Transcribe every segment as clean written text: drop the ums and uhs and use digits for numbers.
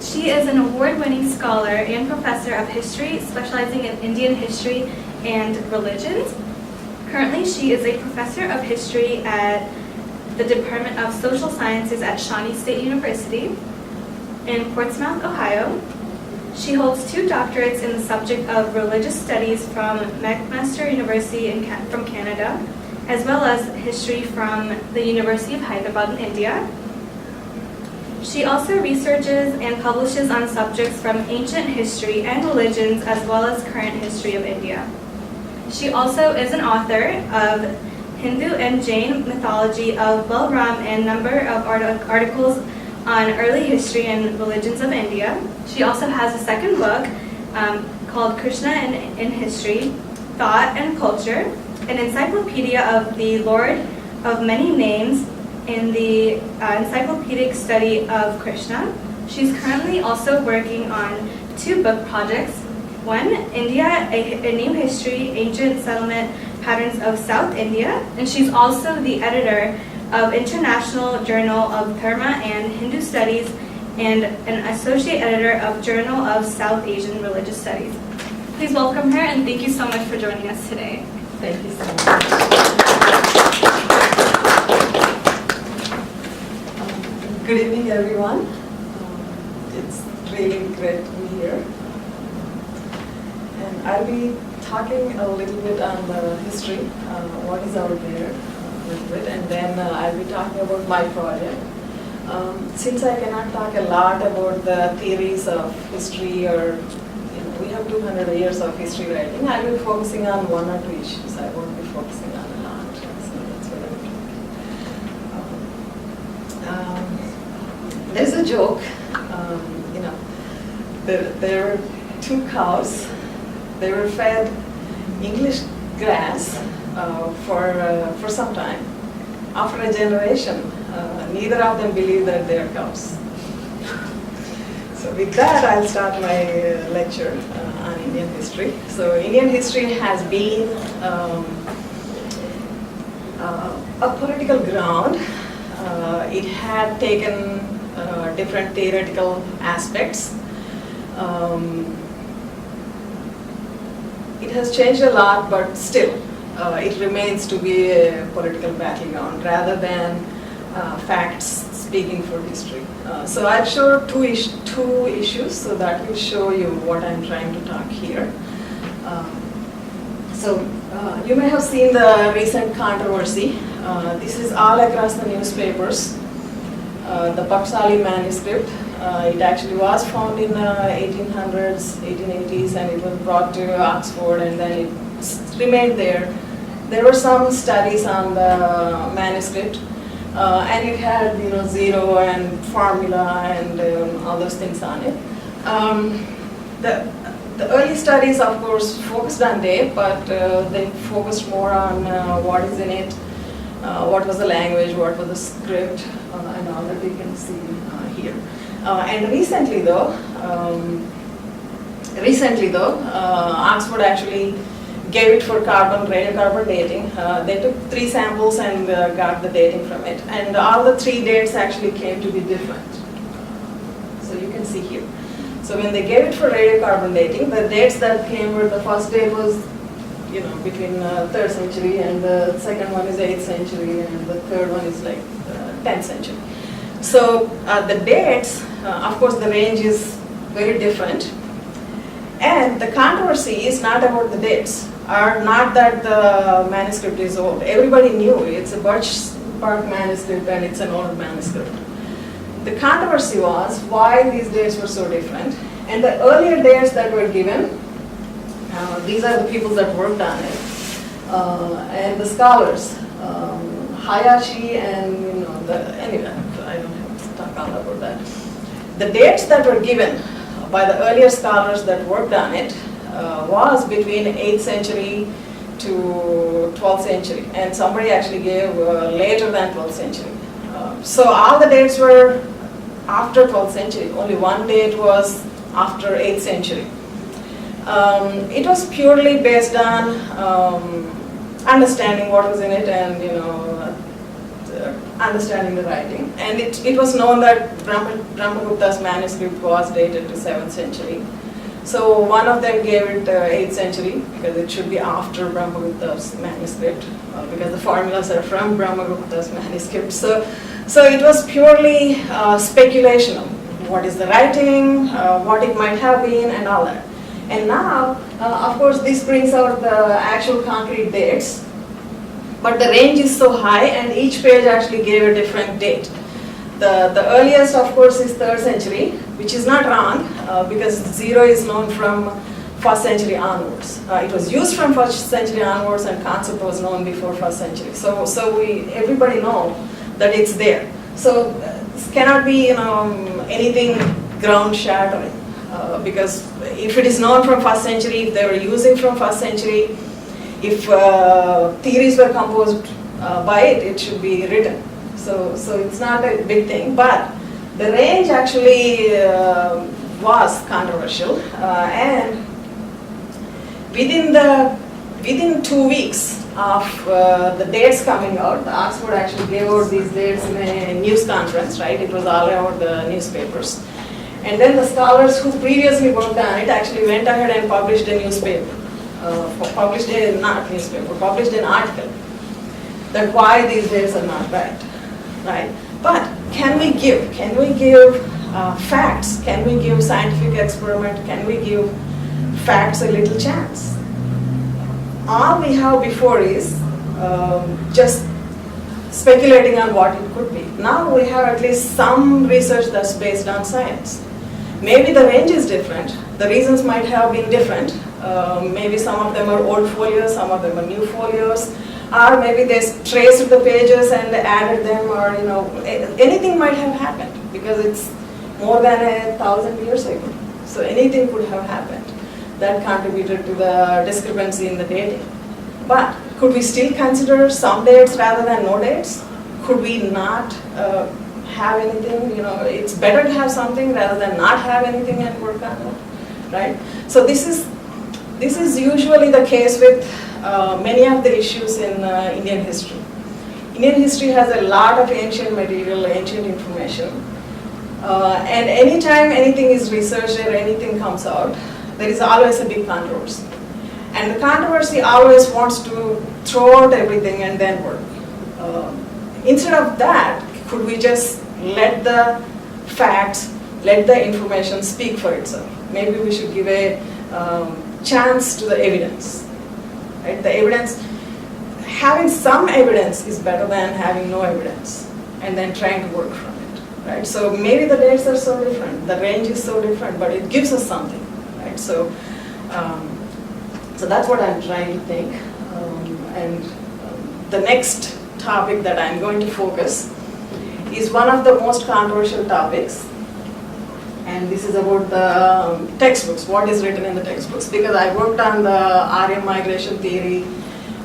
She is an award-winning scholar and professor of history, specializing in Indian history and religions. Currently, she is a professor of history at the Department of Social Sciences at Shawnee State University in Portsmouth, Ohio. She holds 2 doctorates in the subject of religious studies from McMaster University from Canada, as well as history from the University of Hyderabad in India. She also researches and publishes on subjects from ancient history and religions, as well as current history of India. She also is an author of Hindu and Jain mythology of Balram and a number of articles on early history and religions of India. She also has a second book called Krishna in History, Thought and Culture, an encyclopedia of the Lord of Many Names in the encyclopedic study of Krishna. She's currently also working on 2 book projects. One, India, a New History, Ancient Settlement Patterns of South India, and she's also the editor of International Journal of Dharma and Hindu Studies and an associate editor of Journal of South Asian Religious Studies. Please welcome her, and thank you so much for joining us today. Thank you so much. Good evening, everyone. It's really great to be here. And I'll be talking a little bit on the history, what is out there, a little bit, and then I'll be talking about my project. Since I cannot talk a lot about the theories of history, or we have 200 years of history writing, I'll be focusing on 1 or 2 issues. I won't be focusing on a lot, so that's what I'm doing. There's a joke, there were 2 cows. They were fed English grass for some time. After a generation, neither of them believed that they are cows. So with that, I'll start my lecture on Indian history. So Indian history has been a political ground. It had taken different theoretical aspects. It has changed a lot, but still, it remains to be a political battleground rather than facts speaking for history. So I've shown two issues, so that will show you what I'm trying to talk here. You may have seen the recent controversy. This is all across the newspapers. The Paksali manuscript. It actually was found in 1800s, 1880s, and it was brought to Oxford, and then it remained there. There were some studies on the manuscript, and it had zero and formula and all those things on it. The early studies, of course, focused on date, but they focused more on what is in it, what was the language, what was the script, and all that you can see here. And recently though, Oxford actually gave it for radiocarbon dating. They took 3 samples and got the dating from it, and all the 3 dates actually came to be different. So you can see here. So when they gave it for radiocarbon dating, the dates that came were, the first date was between 3rd century, and the second one is 8th century, and the third one is like 10th century. So the dates, of course, the range is very different. And the controversy is not about the dates, or not that the manuscript is old. Everybody knew it's a birch bark manuscript and it's an old manuscript. The controversy was why these dates were so different. And the earlier dates that were given, these are the people that worked on it, and the scholars, Hayashi and anyway, I don't have to talk all about that. The dates that were given by the earlier scholars that worked on it was between 8th century to 12th century, and somebody actually gave later than 12th century. So all the dates were after 12th century. Only one date was after 8th century. It was purely based on understanding what was in it, and understanding the writing. And it was known that Brahmagupta's manuscript was dated to 7th century. So one of them gave it 8th century because it should be after Brahmagupta's manuscript because the formulas are from Brahmagupta's manuscript. So it was purely speculation of what is the writing, what it might have been, and all that. And now, of course, this brings out the actual concrete dates, but the range is so high, and each page actually gave a different date. The earliest, of course, is 3rd century, which is not wrong because 0 is known from 1st century onwards. It was used from 1st century onwards, and concept was known before 1st century. So everybody know that it's there. So this cannot be anything ground shattering because if it is known from 1st century, if they were using from 1st century, if theories were composed by it, it should be written. So it's not a big thing, but the range actually was controversial, and within 2 weeks of the dates coming out, Oxford actually gave out these dates in a news conference, right? It was all over the newspapers. And then the scholars who previously worked on it actually went ahead and published a newspaper, published an article that why these dates are not right? But can we give facts? Can we give scientific experiment? Can we give facts a little chance? All we have before is just speculating on what it could be. Now we have at least some research that's based on science. Maybe the range is different. The reasons might have been different. Maybe some of them are old folios, some of them are new folios, or maybe they traced the pages and added them, or anything might have happened because it's more than 1,000 years ago. So anything could have happened that contributed to the discrepancy in the dating. But could we still consider some dates rather than no dates? Could we not have anything? It's better to have something rather than not have anything and work on it, right? So this is usually the case with many of the issues in Indian history. Indian history has a lot of ancient material, ancient information, and anytime anything is researched or anything comes out, there is always a big controversy. And the controversy always wants to throw out everything and then work. Instead of that, could we just let the facts, let the information speak for itself? Maybe we should give a chance to the evidence. Right? The evidence, having some evidence is better than having no evidence and then trying to work from it. Right? So maybe the dates are so different, the range is so different, but it gives us something. Right? So that's what I'm trying to think. The next topic that I'm going to focus is one of the most controversial topics, and this is about the textbooks, what is written in the textbooks, because I worked on the Aryan migration theory,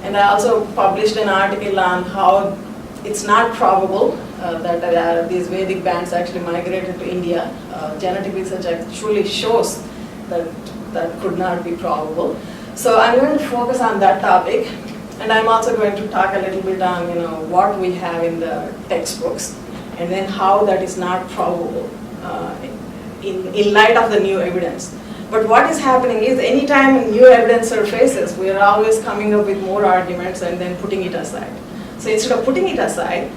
and I also published an article on how it's not probable that these Vedic bands actually migrated to India. Genetic research actually shows that that could not be probable. So I'm going to focus on that topic, and I'm also going to talk a little bit on what we have in the textbooks, and then how that is not probable in light of the new evidence. But what is happening is anytime new evidence surfaces, we are always coming up with more arguments and then putting it aside. So instead of putting it aside,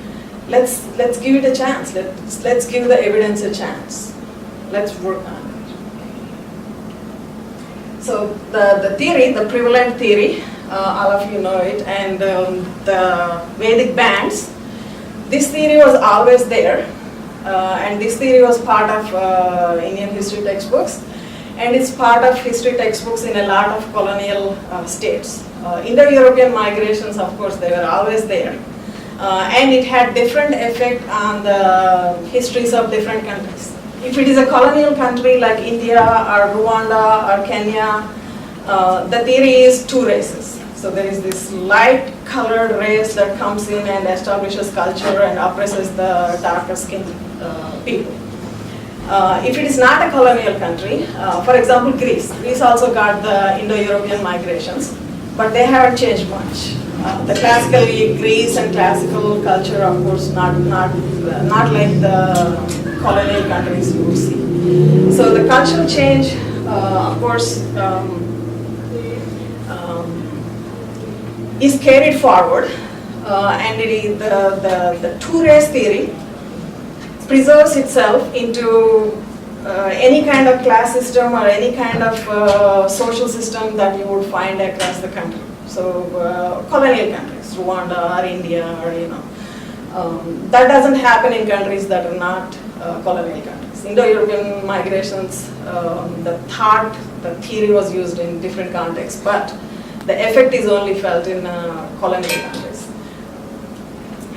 let's give it a chance. Let's give the evidence a chance. Let's work on it. So the theory, the prevalent theory, all of you know it, and the Vedic bands, this theory was always there, and this theory was part of Indian history textbooks, and it's part of history textbooks in a lot of colonial states. Indo-European migrations, of course, they were always there, and it had different effect on the histories of different countries. If it is a colonial country like India or Rwanda or Kenya, the theory is two races. So there is this light-colored race that comes in and establishes culture and oppresses the darker-skinned people. If it is not a colonial country, for example, Greece also got the Indo-European migrations, but they haven't changed much. The classical Greece and classical culture, of course, not like the colonial countries you would see. So the cultural change, of course, is carried forward, and it is the two-race theory preserves itself into any kind of class system or any kind of social system that you would find across the country. So colonial countries, Rwanda or India, or that doesn't happen in countries that are not colonial countries. Indo-European migrations, the theory was used in different contexts, but the effect is only felt in colonial countries.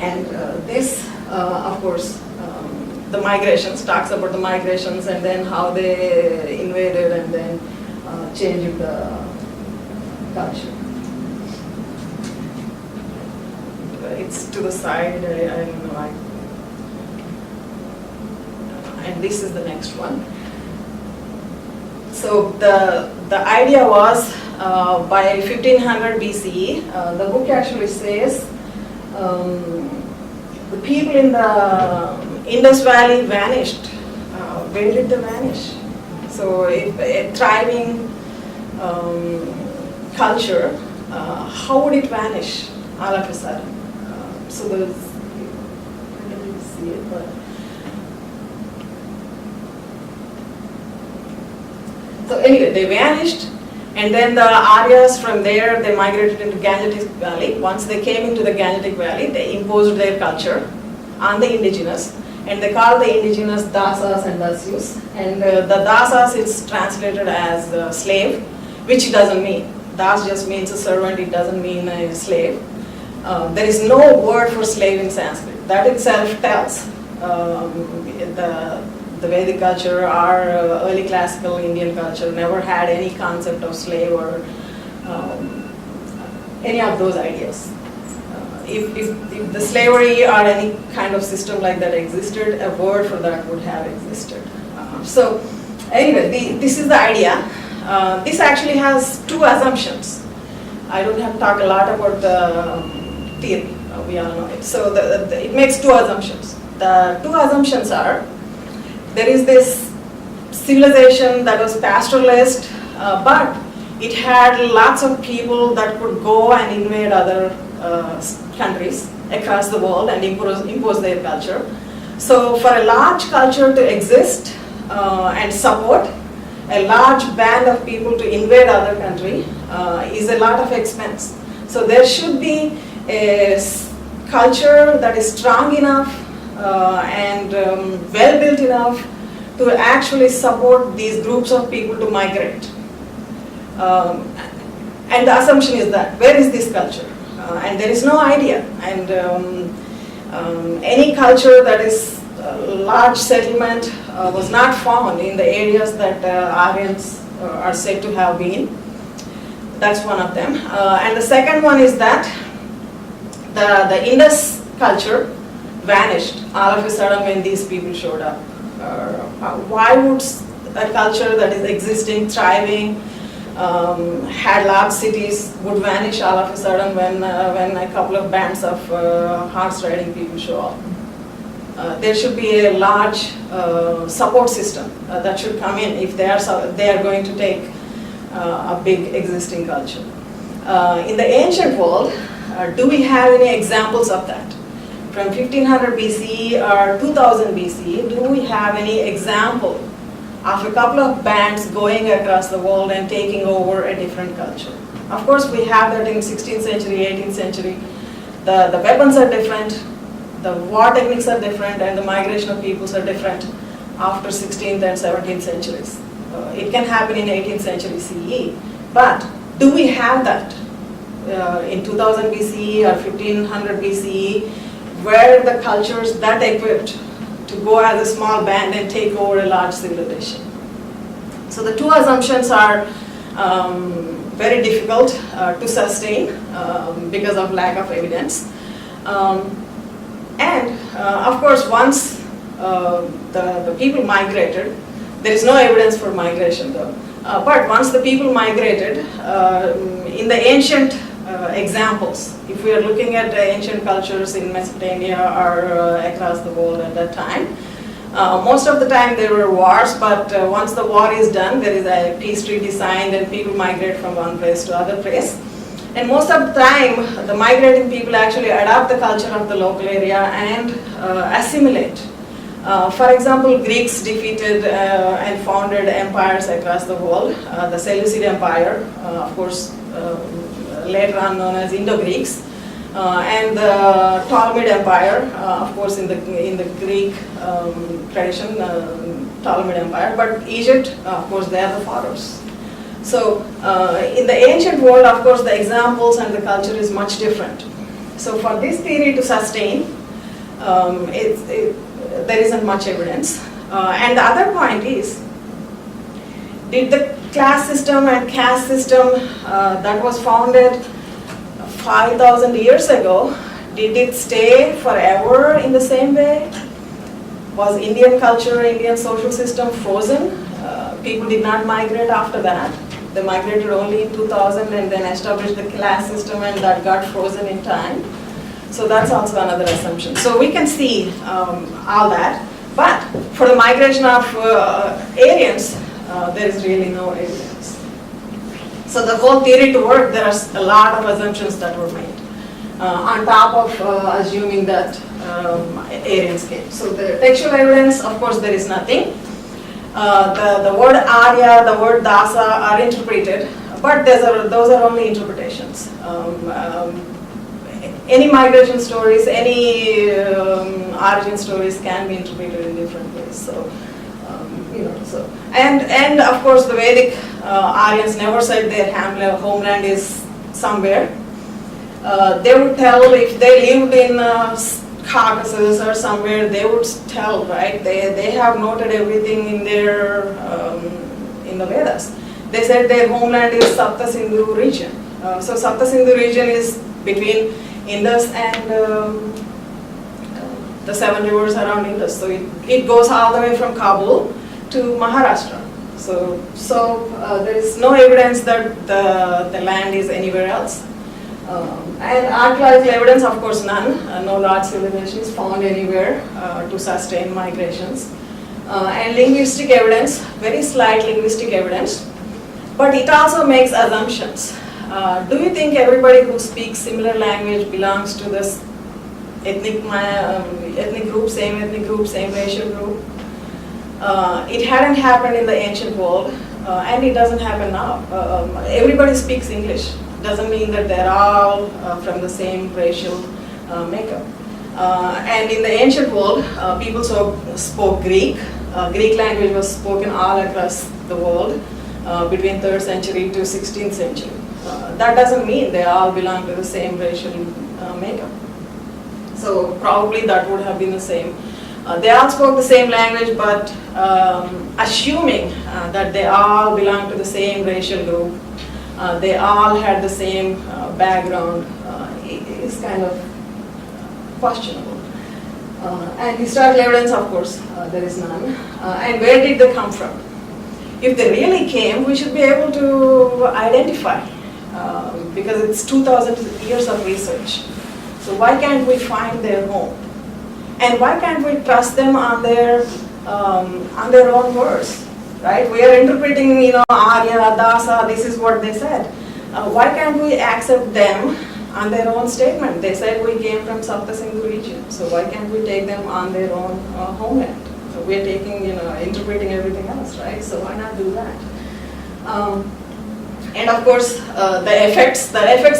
And this, of course, the migrations, talks about the migrations and then how they invaded and then changed the culture. It's to the side, I don't know. And this is the next one. So the idea was by 1500 BCE, the book actually says the people in the Indus Valley vanished. Where did they vanish? So if a thriving culture, how would it vanish all of a sudden? So there's, I can't really see it, but so anyway, they vanished, and then the Aryas from there, they migrated into Gangetic Valley. Once they came into the Gangetic Valley, they imposed their culture on the indigenous, and they called the indigenous Dasas and Dasyus. And the Dasas is translated as slave, which it doesn't mean. Das just means a servant, it doesn't mean a slave. There is no word for slave in Sanskrit. That itself tells the Vedic culture, our early classical Indian culture never had any concept of slave or any of those ideas. If the slavery or any kind of system like that existed, a word for that would have existed. So anyway, this is the idea. This actually has two assumptions. I don't have to talk a lot about the theory, we all know it. So it makes two assumptions. The two assumptions are, there is this civilization that was pastoralist, but it had lots of people that could go and invade other countries across the world and impose their culture. So for a large culture to exist and support a large band of people to invade other country is a lot of expense. So there should be a culture that is strong enough and well built enough to actually support these groups of people to migrate. And the assumption is that, where is this culture? And there is no idea. And any culture that is large settlement was not found in the areas that Aryans are said to have been. That's one of them. And the second one is that the Indus culture vanished all of a sudden when these people showed up. Why would a culture that is existing, thriving, had large cities would vanish all of a sudden when a couple of bands of horse riding people show up? There should be a large support system that should come in if they are going to take a big existing culture. In the ancient world, do we have any examples of that? From 1500 BCE or 2000 BCE, do we have any example of a couple of bands going across the world and taking over a different culture? Of course, we have that in 16th century, 18th century. The weapons are different, the war techniques are different, and the migration of peoples are different after 16th and 17th centuries. It can happen in 18th century CE, but do we have that in 2000 BCE or 1500 BCE, where the cultures that equipped to go as a small band and take over a large civilization? So the two assumptions are very difficult to sustain because of lack of evidence. And of course, once the people migrated, there is no evidence for migration though. But once the people migrated, in the ancient examples. If we are looking at ancient cultures in Mesopotamia or across the world at that time, most of the time there were wars, but once the war is done, there is a peace treaty signed and people migrate from one place to other place. And most of the time, the migrating people actually adopt the culture of the local area and assimilate. For example, Greeks defeated and founded empires across the world. The Seleucid Empire, of course, later on known as Indo-Greeks, and the Ptolemaic Empire, of course, in the Greek tradition, Ptolemaic Empire. But Egypt, of course, they are the pharaohs. So in the ancient world, of course, the examples and the culture is much different. So for this theory to sustain, there isn't much evidence. And the other point is, did the class system and caste system that was founded 5,000 years ago, did it stay forever in the same way? Was Indian culture, Indian social system frozen? People did not migrate after that. They migrated only in 2000 and then established the class system, and that got frozen in time. So that's also another assumption. So we can see all that. But for the migration of Aryans, there is really no evidence. So the whole theory to work, there are a lot of assumptions that were made on top of assuming that Aryans came. So the textual evidence, of course, there is nothing. The word Arya, the word Dasa are interpreted, but those are only interpretations. Any migration stories, any origin stories can be interpreted in different ways. So, and of course the Vedic Aryans never said their homeland is somewhere. They would tell if they lived in Caucasus or somewhere, they would tell, right? They have noted everything in their in the Vedas. They said their homeland is Sapta Sindhu region. So Sapta Sindhu region is between Indus and the 7 rivers around Indus. So it goes all the way from Kabul to Maharashtra. So there is no evidence that the land is anywhere else. And archaeological evidence, of course, none. No large civilizations found anywhere to sustain migrations. And linguistic evidence, very slight linguistic evidence, but it also makes assumptions. Do you think everybody who speaks similar language belongs to this ethnic group, same racial group? It hadn't happened in the ancient world, and it doesn't happen now. Everybody speaks English. Doesn't mean that they're all from the same racial makeup. And in the ancient world, people spoke Greek. Greek language was spoken all across the world between 3rd century to 16th century. That doesn't mean they all belong to the same racial makeup. So probably that would have been the same. They all spoke the same language, but assuming that they all belong to the same racial group, they all had the same background, is kind of questionable. And historical evidence, of course, there is none. And where did they come from? If they really came, we should be able to identify, because it's 2,000 years of research. So why can't we find their home? And why can't we trust them on their own words? Right? We are interpreting, Arya, Dasa, this is what they said. Why can't we accept them on their own statement? They said we came from Sapta Sindhu region, so why can't we take them on their own homeland? So we are taking, interpreting everything else, right? So why not do that? And of course, the effects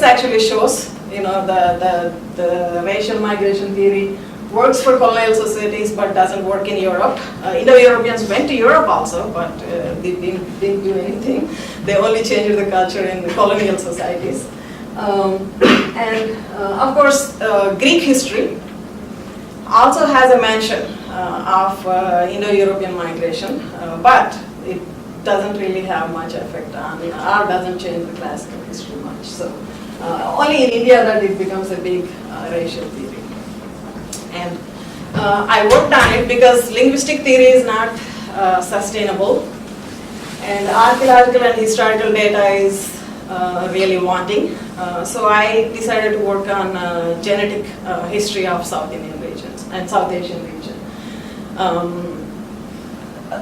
actually shows, the racial migration theory works for colonial societies but doesn't work in Europe. Indo-Europeans went to Europe also, but they didn't do anything. They only changed the culture in the colonial societies. And of course, Greek history also has a mention of Indo-European migration, but it doesn't really have much effect on, or doesn't change the classical history much. So only in India that it becomes a big racial theory. And I worked on it because linguistic theory is not sustainable, and archaeological and historical data is really wanting. So I decided to work on genetic history of South Indian regions and South Asian region.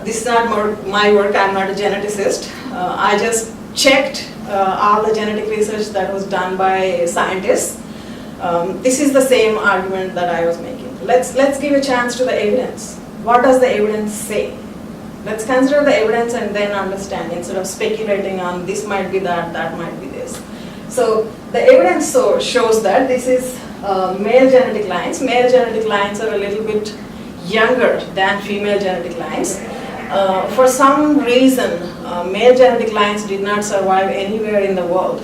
This is not my work, I'm not a geneticist. I just checked all the genetic research that was done by scientists. This is the same argument that I was making. Let's give a chance to the evidence. What does the evidence say? Let's consider the evidence and then understand instead of speculating on this might be that, that might be this. So the evidence shows that this is male genetic lines. Male genetic lines are a little bit younger than female genetic lines. For some reason, male genetic lines did not survive anywhere in the world.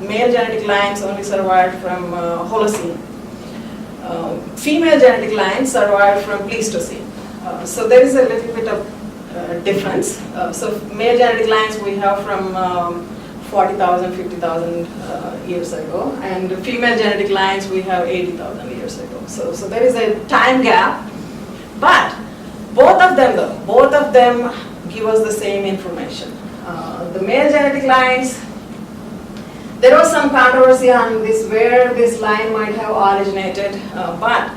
Male genetic lines only survived from Holocene. Female genetic lines survived from Pleistocene. So there is a little bit of difference. So male genetic lines we have from 40,000, 50,000 years ago, and female genetic lines we have 80,000 years ago. So there is a time gap, but both of them give us the same information. The male genetic lines, there was some controversy on this, where this line might have originated, but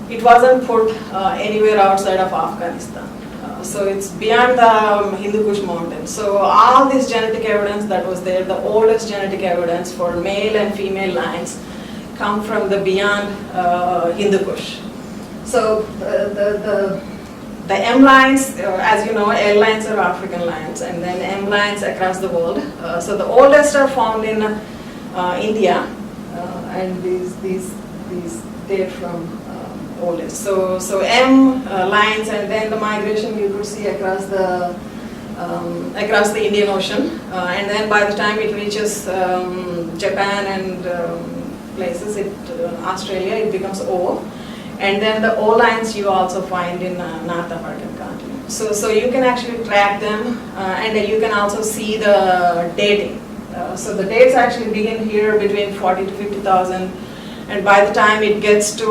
it wasn't put anywhere outside of Afghanistan. So it's beyond the Hindu Kush mountains. So all this genetic evidence that was there, the oldest genetic evidence for male and female lines, come from the beyond Hindu Kush. So the M lines, as you know, L lines are African lines, and then M lines across the world. So the oldest are found in India, and these date from oldest. So M lines, and then the migration you could see across the Indian Ocean, and then by the time it reaches Japan and places, Australia, it becomes O. And then the O lines you also find in North American continent. So you can actually track them, and you can also see the dating. So the dates actually begin here between 40 to 50,000, and by the time it gets to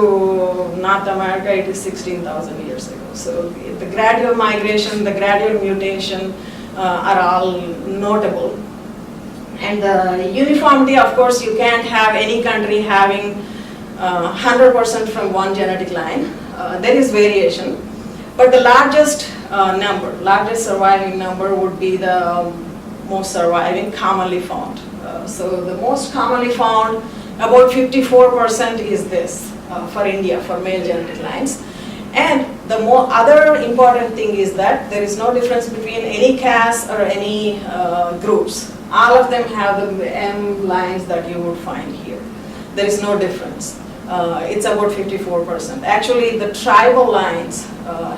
North America, it is 16,000 years ago. So the gradual migration, the gradual mutation are all notable. And the uniformity, of course, you can't have any country having 100% from one genetic line. There is variation, but the largest surviving number would be the most surviving commonly found. So the most commonly found, about 54% is this for India, for male genetic lines. And the other important thing is that there is no difference between any caste or any groups. All of them have the M lines that you would find here. There is no difference. It's about 54%. Actually, the tribal lines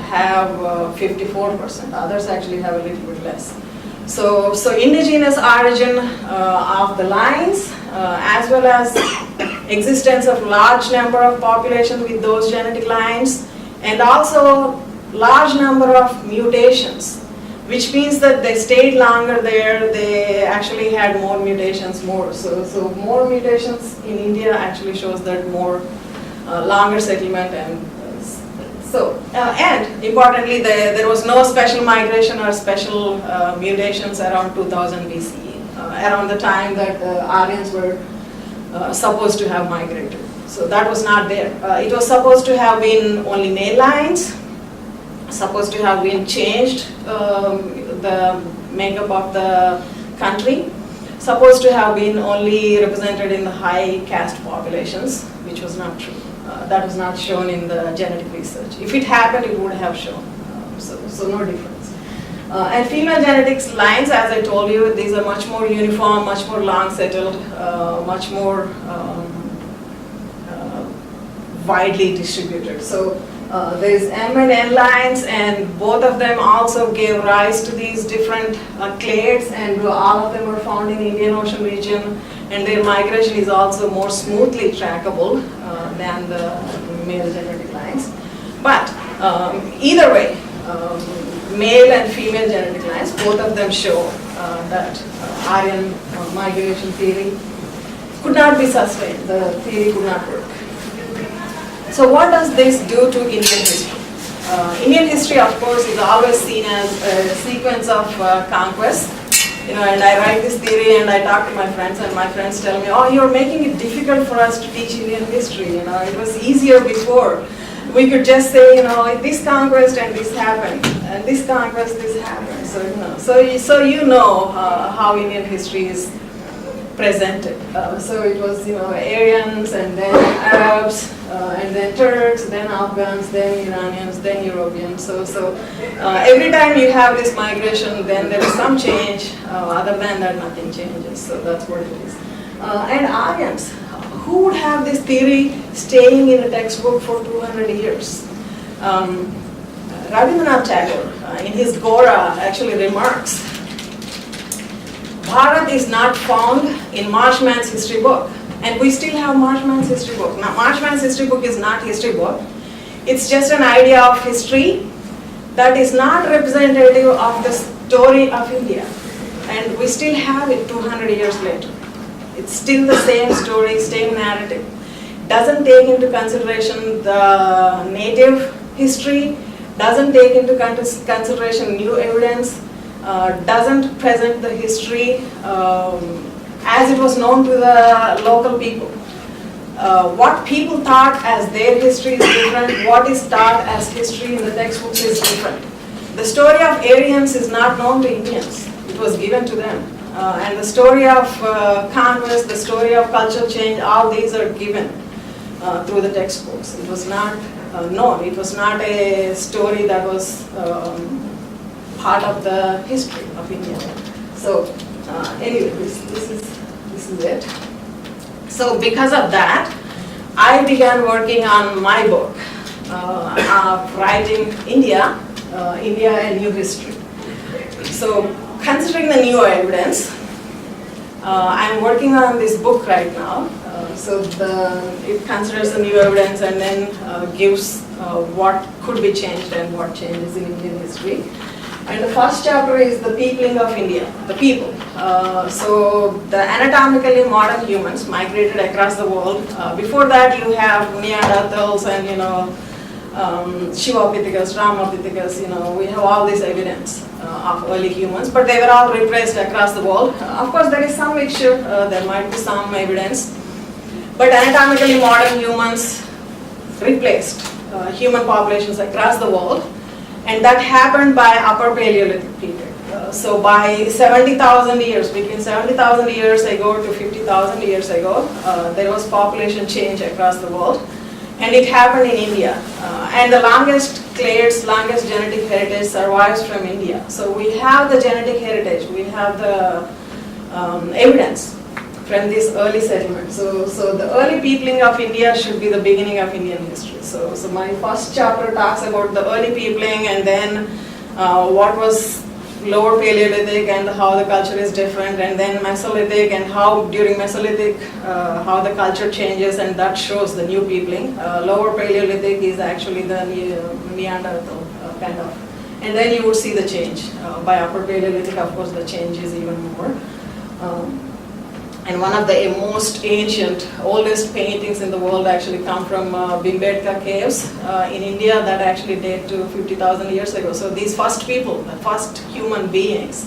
have 54%. Others actually have a little bit less. So indigenous origin of the lines, as well as existence of large number of population with those genetic lines, and also large number of mutations, which means that they stayed longer there, they actually had more mutations more. So more mutations in India actually shows that more longer settlement, and and importantly there was no special migration or special mutations around 2000 BCE, around the time that the Aryans were supposed to have migrated. So that was not there. It was supposed to have been only male lines, supposed to have been changed the makeup of the country, supposed to have been only represented in the high caste populations, which was not true. That was not shown in the genetic research. If it happened, it would have shown. So no difference. And female genetics lines, as I told you, these are much more uniform, much more long settled, much more widely distributed. So there is M and N lines, and both of them also gave rise to these different clades, and all of them are found in Indian Ocean region, and their migration is also more smoothly trackable than the male genetic lines. But either way, male and female genetic lines, both of them show that Aryan migration theory could not be sustained. The theory could not work. So what does this do to Indian history? Indian history, of course, is always seen as a sequence of conquests, And I write this theory and I talk to my friends, and my friends tell me, oh, you're making it difficult for us to teach Indian history. It was easier before. We could just say, this conquest and this happened, and this conquest, this happened. So how Indian history is presented. So it was, Aryans, and then Arabs, and then Turks, then Afghans, then Iranians, then Europeans. So every time you have this migration, then there is some change. Other than that, nothing changes. So that's what it is. And Aryans, who would have this theory staying in a textbook for 200 years? Rabindranath Tagore, in his Gora, actually remarks, Bharat is not found in Marshman's history book. And we still have Marshman's history book. Now, Marshman's history book is not history book. It's just an idea of history that is not representative of the story of India. And we still have it 200 years later. It's still the same story, same narrative. Doesn't take into consideration the native history, doesn't take into consideration new evidence, doesn't present the history as it was known to the local people. What people thought as their history is different, what is taught as history in the textbooks is different. The story of Aryans is not known to Indians, it was given to them. And the story of conquest, the story of cultural change, all these are given through the textbooks. It was not known, it was not a story that was part of the history of India. So anyway, this is it. So because of that, I began working on my book, writing India and New History. So considering the new evidence, I'm working on this book right now. It considers the new evidence and then gives what could be changed and what changes in Indian history. And the first chapter is the peopling of India, the people. So the anatomically modern humans migrated across the world. Before that you have Neanderthals and Shivapithecus, Ramapithecus, we have all this evidence of early humans, but they were all replaced across the world. Of course there is some mixture, there might be some evidence, but anatomically modern humans replaced human populations across the world. And that happened by Upper Paleolithic period. So by 70,000 years, between 70,000 years ago to 50,000 years ago, there was population change across the world. And it happened in India. And the longest clades, longest genetic heritage survives from India. So we have the genetic heritage, we have the evidence from this early settlement. So the early peopling of India should be the beginning of Indian history. So my first chapter talks about the early peopling and then what was lower Paleolithic and how the culture is different, and then Mesolithic and how during Mesolithic how the culture changes, and that shows the new peopling. Lower Paleolithic is actually the Neanderthal kind of. And then you would see the change. By Upper Paleolithic, of course, the change is even more. And one of the most ancient, oldest paintings in the world actually come from Bhimbetka caves in India that actually date to 50,000 years ago. So these first people, the first human beings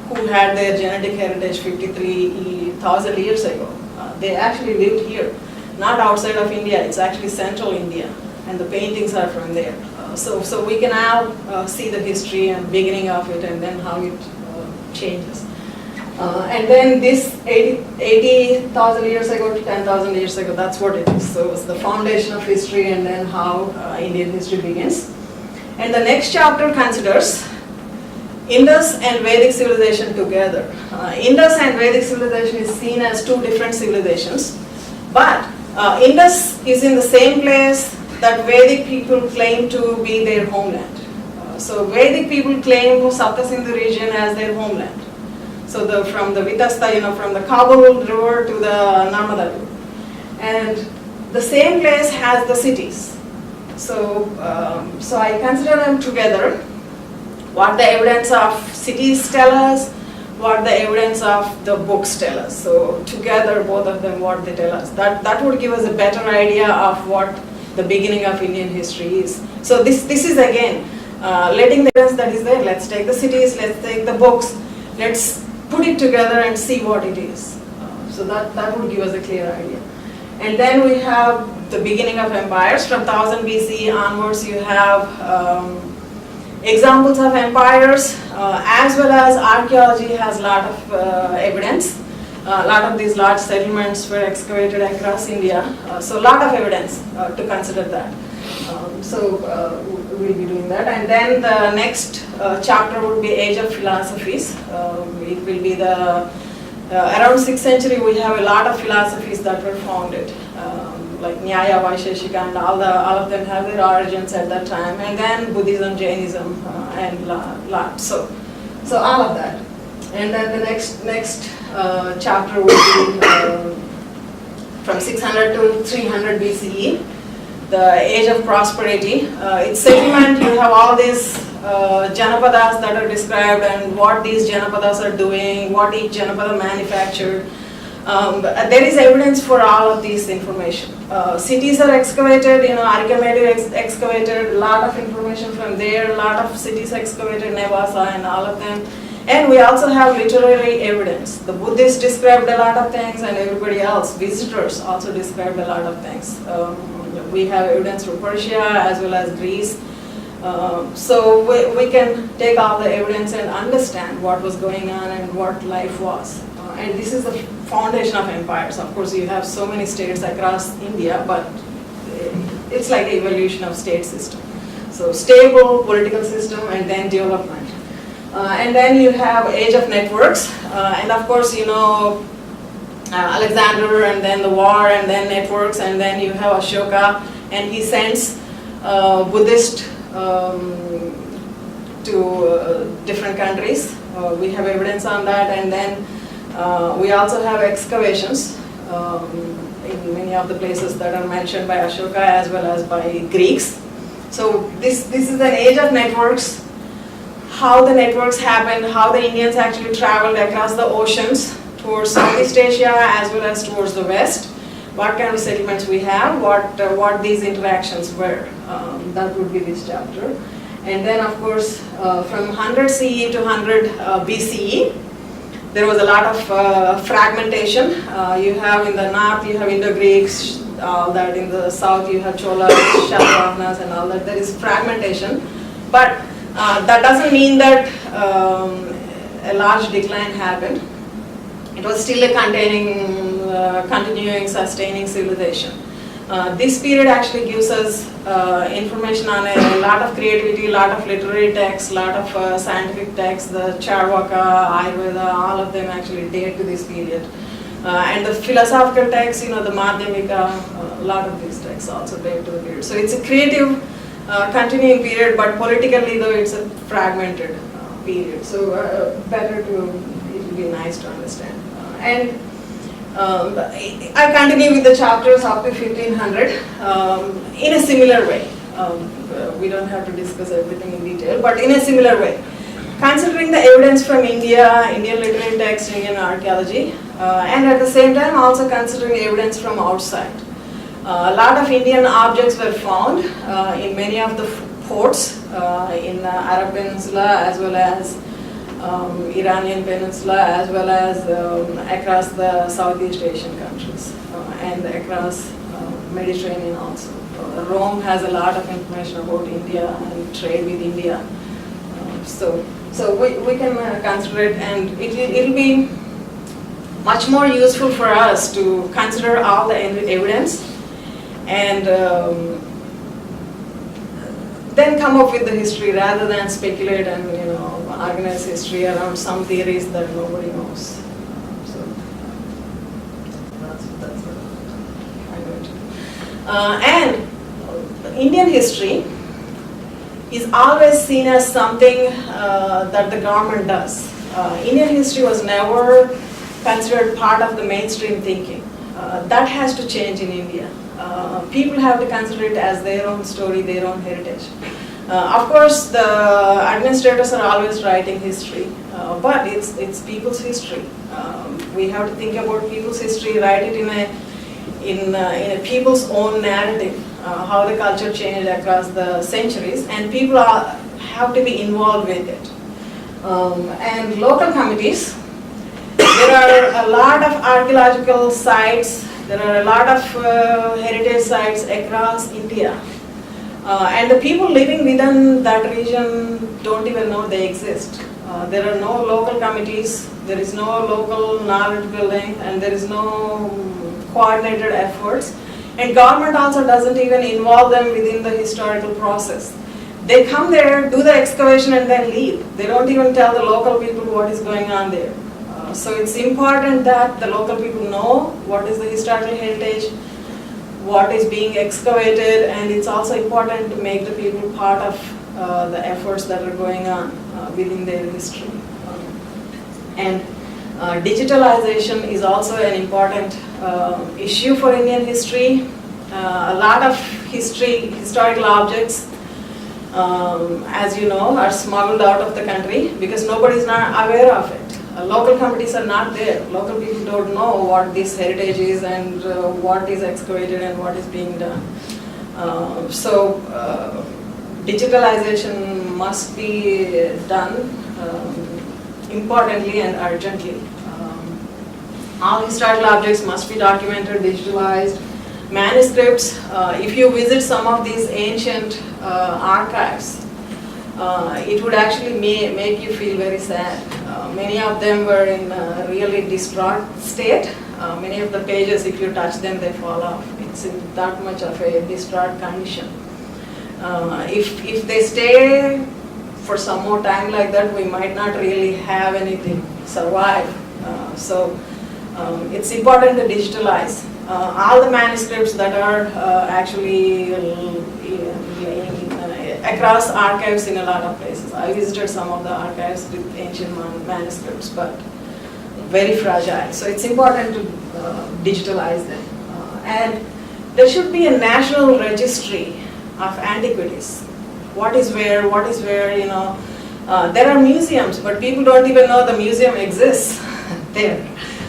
who had their genetic heritage 53,000 years ago, they actually lived here, not outside of India, it's actually central India, and the paintings are from there. So we can now see the history and beginning of it and then how it changes. And then this 80,000 years ago to 10,000 years ago, that's what it is. So it's the foundation of history and then how Indian history begins. And the next chapter considers Indus and Vedic civilization together. Indus and Vedic civilization is seen as two different civilizations, but Indus is in the same place that Vedic people claim to be their homeland. So Vedic people claim Sapta Sindhu region as their homeland. So from the Vitasta, from the Kabul river to the Narmada river. And the same place has the cities. So I consider them together. What the evidence of cities tell us, what the evidence of the books tell us. So together, both of them, what they tell us. That would give us a better idea of what the beginning of Indian history is. So this is again, letting the evidence that is there. Let's take the cities, let's take the books. Let's put it together and see what it is. So that would give us a clear idea. And then we have the beginning of empires. From 1000 BC onwards, you have examples of empires, as well as archaeology has a lot of evidence. A lot of these large settlements were excavated across India, so a lot of evidence to consider that. We'll be doing that. And then the next chapter would be Age of Philosophies. It will be the around 6th century. We have a lot of philosophies that were founded, like Nyaya, Vaisheshika, and all of them have their origins at that time. And then Buddhism, Jainism, and lot. So all of that. And then the next chapter will be from 600 to 300 BCE, the age of prosperity. It's settlement. You have all these Janapadas that are described and what these Janapadas are doing, what each Janapada manufactured. There is evidence for all of these information. Cities are excavated, Arikamedu excavated, a lot of information from there, a lot of cities excavated, Nevasa and all of them. And we also have literary evidence. The Buddhists described a lot of things and everybody else, visitors also described a lot of things. We have evidence from Persia as well as Greece. So we can take all the evidence and understand what was going on and what life was. And this is the foundation of empires. Of course, you have so many states across India, but it's like the evolution of state system. So stable political system and then development. And then you have age of networks. And of course, Alexander and then the war and then networks, and then you have Ashoka, and he sends Buddhist to different countries. We have evidence on that, and then we also have excavations in many of the places that are mentioned by Ashoka as well as by Greeks. So this is an age of networks, how the networks happened, how the Indians actually traveled across the oceans towards Southeast Asia as well as towards the West, what kind of settlements we have, what these interactions were. That would be this chapter. And then of course from 100 CE to 100 BCE, there was a lot of fragmentation. You have in the north, you have Indo-Greeks, all that. In the south, you have Cholas, Shalavahanas and all that. There is fragmentation. But that doesn't mean that a large decline happened. It was still a continuing, sustaining civilization. This period actually gives us information on a lot of creativity, a lot of literary texts, a lot of scientific texts. The Charvaka, Ayurveda, all of them actually date to this period. And the philosophical texts, the Madhyamika, a lot of these texts also date to the period. So it's a creative, continuing period, but politically though it's a fragmented period. So it will be nice to understand. And I continue with the chapters up to 1500 in a similar way. We don't have to discuss everything in detail, but in a similar way. Considering the evidence from India, Indian literary texts, Indian archaeology, and at the same time also considering evidence from outside. A lot of Indian objects were found in many of the ports in Arab Peninsula as well as Iranian Peninsula as well as across the Southeast Asian countries and across Mediterranean also. Rome has a lot of information about India and trade with India. So we can consider it, and it will be much more useful for us to consider all the evidence and then come up with the history rather than speculate and organize history around some theories that nobody knows. So that's what I'm going to do. And Indian history is always seen as something that the government does. Indian history was never considered part of the mainstream thinking. That has to change in India. People have to consider it as their own story, their own heritage. Of course, the administrators are always writing history, but it's people's history. We have to think about people's history, write it in a people's own narrative, how the culture changed across the centuries, and people have to be involved with it. And local committees There are a lot of archaeological sites, there are a lot of heritage sites across India. And the people living within that region don't even know they exist. There are no local committees, there is no local knowledge building, and there is no coordinated efforts. And government also doesn't even involve them within the historical process. They come there, do the excavation, and then leave. They don't even tell the local people what is going on there. So it's important that the local people know what is the historical heritage, what is being excavated, and it's also important to make the people part of the efforts that are going on within their history. And digitalization is also an important issue for Indian history. A lot of historical objects, as you know, are smuggled out of the country because nobody is not aware of it. Local committees are not there. Local people don't know what this heritage is and what is excavated and what is being done. So digitalization must be done importantly and urgently. All historical objects must be documented, digitalized. Manuscripts, if you visit some of these ancient archives, it would actually make you feel very sad. Many of them were in a really distraught state. Many of the pages, if you touch them, they fall off. It's in that much of a distraught condition. If they stay for some more time like that, we might not really have anything survive. So it's important to digitalize. All the manuscripts that are actually laying across archives in a lot of places. I visited some of the archives with ancient manuscripts, but very fragile. So it's important to digitalize them. And there should be a national registry of antiquities. What is where, you know. There are museums, but people don't even know the museum exists there.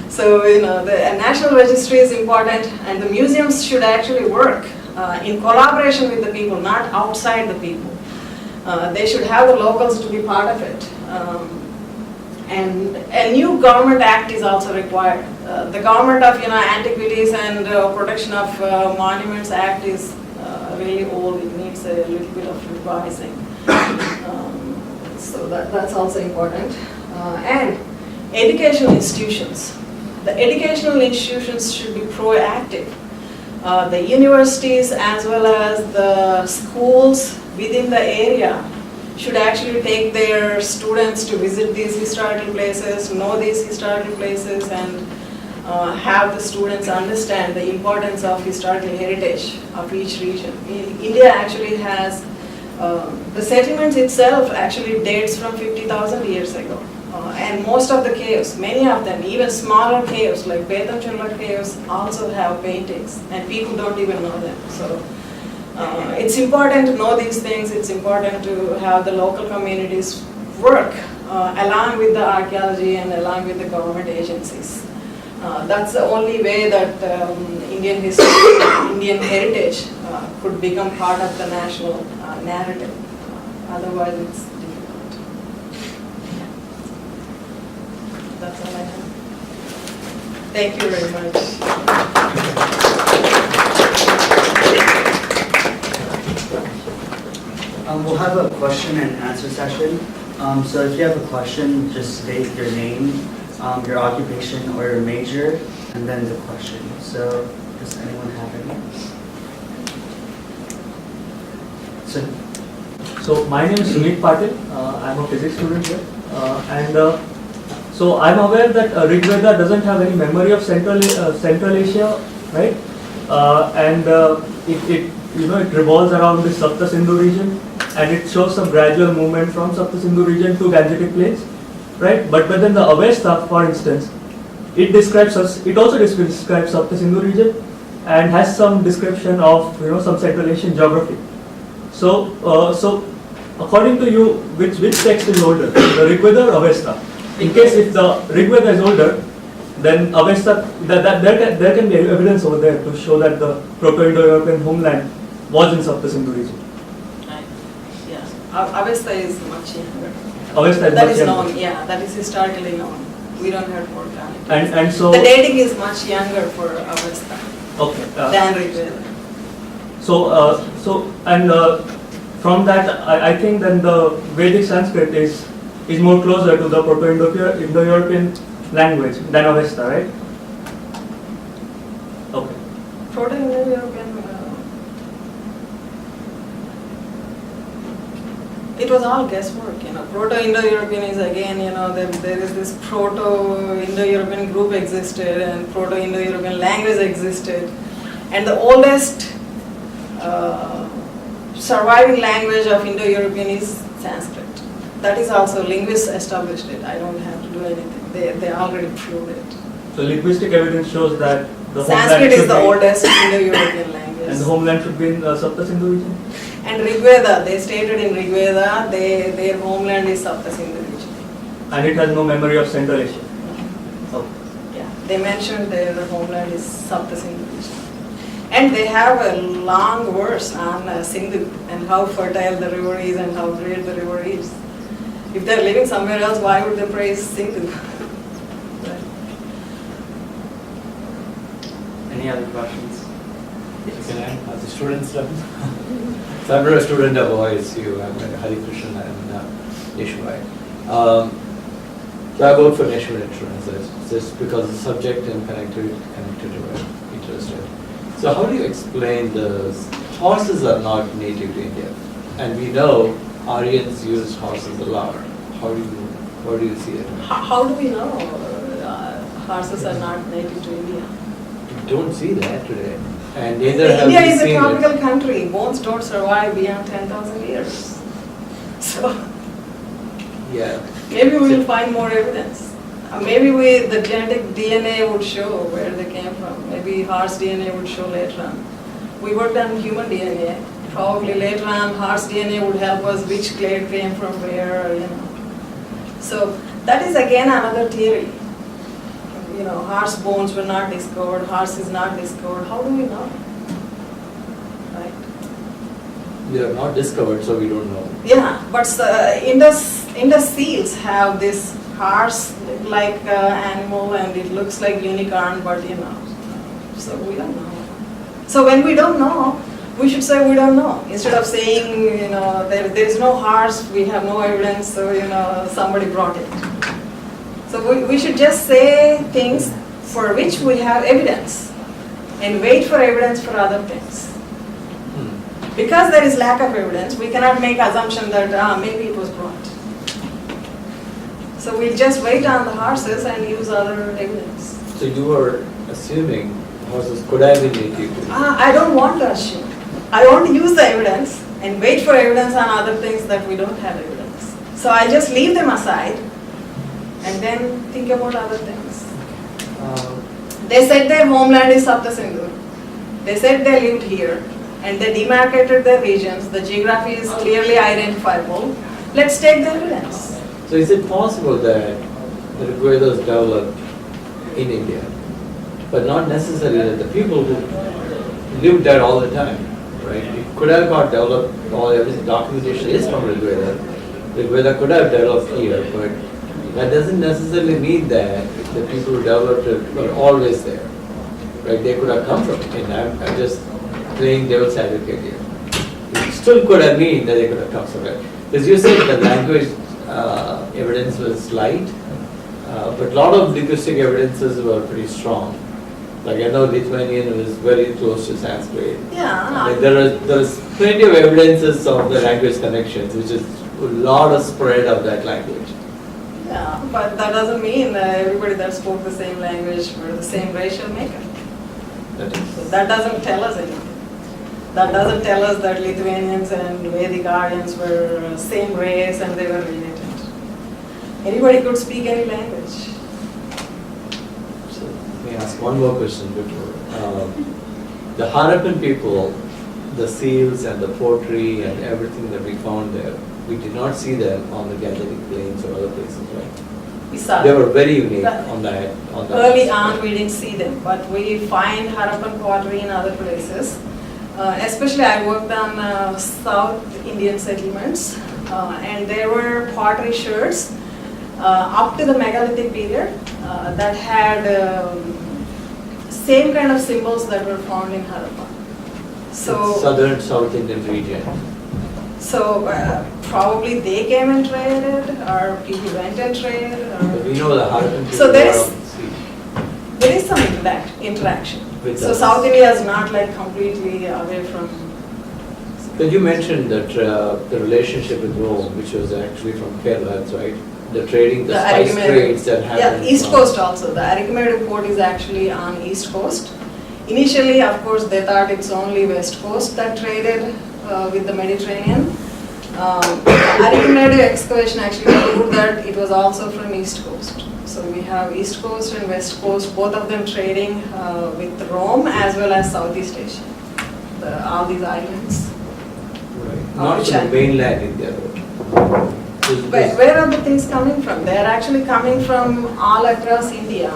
So, you know, a national registry is important, and the museums should actually work in collaboration with the people, not outside the people. They should have the locals to be part of it. And a new government act is also required. The Government of Antiquities and Protection of Monuments Act is really old. It needs a little bit of revising. So that's also important. And educational institutions. The educational institutions should be proactive. The universities as well as the schools within the area should actually take their students to visit these historical places, know these historical places, and have the students understand the importance of historical heritage of each region. India actually has, the settlements itself actually dates from 50,000 years ago. And most of the caves, many of them, even smaller caves like Betamchula caves, also have paintings, and people don't even know them. So it's important to know these things. It's important to have the local communities work along with the archaeology and along with the government agencies. That's the only way that Indian history, Indian heritage could become part of the national narrative. Otherwise, it's difficult. That's all I have. Thank you very much. We'll have a question and answer session. So if you have a question, just state your name, your occupation or your major, and then the question. So does anyone have any? So my name is Sumit Patil. I'm a physics student here, so I'm aware that Rig Veda doesn't have any memory of Central Asia, right? It revolves around the Sapta Sindhu region, and it shows some gradual movement from Sapta Sindhu region to Gangetic Plains, right? But then the Avesta, for instance, it also describes Sapta Sindhu region and has some description of some Central Asian geography. So according to you, which text is older, the Rig Veda or Avesta? In case if the Rig Veda is older, then Avesta, there can be evidence over there to show that the Proto-Indo-European homeland was in Sapta Sindhu region. Yes, Avesta is much younger. Avesta is That much is younger. known, yeah, that is historically known. We don't have to work on it. And so, The dating is much younger for Avesta okay. than Rigveda. From that, I think then the Vedic Sanskrit is more closer to the Proto-Indo-European language than Avesta, right? Okay. Proto-Indo-European. It was all guesswork, you know. Proto-Indo-European is again, you know, there is this Proto-Indo-European group existed and Proto-Indo-European language existed, and the oldest surviving language of Indo-European is Sanskrit. That is also linguists established it. I don't have to do anything. They already proved it. So linguistic evidence shows that the Sanskrit homeland is should the be, oldest Indo-European language. and the homeland should be in Sapta-Sindhu region. And Rigveda, they stated in Rigveda, their homeland is Sapta-Sindhu region. And it has no memory of Central Asia. Okay. Yeah, they mentioned their homeland is Sapta-Sindhu region. And they have a long verse on Sindhu and how fertile the river is and how great the river is. If they're living somewhere else, why would they praise Sindhu? Right. Any other questions? Can I ask the students level? So I'm a student of OISU, I'm at Hari Krishnan and Nationwide. So I work for National Insurance, just because the subject and connected were interested. So how do you explain the horses are not native to India? And we know Aryans used horses a lot. How do you see it? How do we know horses are not native to India? We don't see that today. And neither have India we is a seen tropical it. country. Bones don't survive beyond 10,000 years. So Yeah. maybe we will find more evidence. Maybe the genetic DNA would show where they came from. Maybe horse DNA would show later on. We worked on human DNA. Probably later on horse DNA would help us which clade came from where, you know. So that is again another theory. You know, horse bones were not discovered, horse is not discovered. How do we know? Right? They are not discovered, so we don't know. Yeah, but Indus seals have this horse-like animal, and it looks like unicorn, but you know, so we don't know. So when we don't know, we should say we don't know instead of saying, you know, there is no horse, we have no evidence, so you know, somebody brought it. So we should just say things for which we have evidence and wait for evidence for other things. Because there is lack of evidence, we cannot make assumption that maybe it was brought. So we'll just wait on the horses and use other evidence. So you are assuming horses could have been native to I don't want to assume. I want to use the evidence and wait for evidence on other things that we don't have evidence. So I'll just leave them aside and then think about other things. They said their homeland is Sapta-Sindhu. They said they lived here and they demarcated their regions. The geography is clearly identifiable. Let's take the evidence. So is it possible that the Rigvedas developed in India, but not necessarily that the people who lived there all the time, right? It could have got developed, all everything documentation is from Rigveda. Rigveda could have developed here, but that doesn't necessarily mean that the people who developed it were always there, right? They could have come from it. And I'm just playing devil's advocate here. It still could have mean that they could have come from it. Because you said the language evidence was slight, but a lot of linguistic evidences were pretty strong. Like I know Lithuanian was very close to Sanskrit. Yeah. Like there is plenty of evidences of the language connections, which is a lot of spread of that language. Yeah, but that doesn't mean everybody that spoke the same language were the same racial makeup. That is. So that doesn't tell us anything. That doesn't tell us that Lithuanians and Vedic Aryans were same race and they were related. Anybody could speak any language. So let me ask one more question before. The Harappan people, the seals and the pottery and everything that we found there, we did not see them on the Gangetic Plains or other places, right? We saw They them. were very unique But on that. Early on, we didn't see them, but we find Harappan pottery in other places. Especially I worked on South Indian settlements, and there were pottery sherds up to the megalithic period that had same kind of symbols that were found in Harappa. So Southern South Indian region. So probably they came and traded, or people went and traded. But we know the Harappan people So there were is- on the sea. There is some interaction. With So us. South India is not like completely away from. But you mentioned that the relationship with Rome, which was actually from Kerala, that's right? The trading, the spice Arachimede- trades that happened. Yeah, East from- Coast also. The Arachimede port is actually on East Coast. Initially, of course, they thought it's only West Coast that traded with the Mediterranean. Arachimede excavation actually proved that it was also from East Coast. So we have East Coast and West Coast, both of them trading with Rome as well as Southeast Asia. All these islands. Right. Not from China. mainland India though. Where are the things coming from? They are actually coming from all across India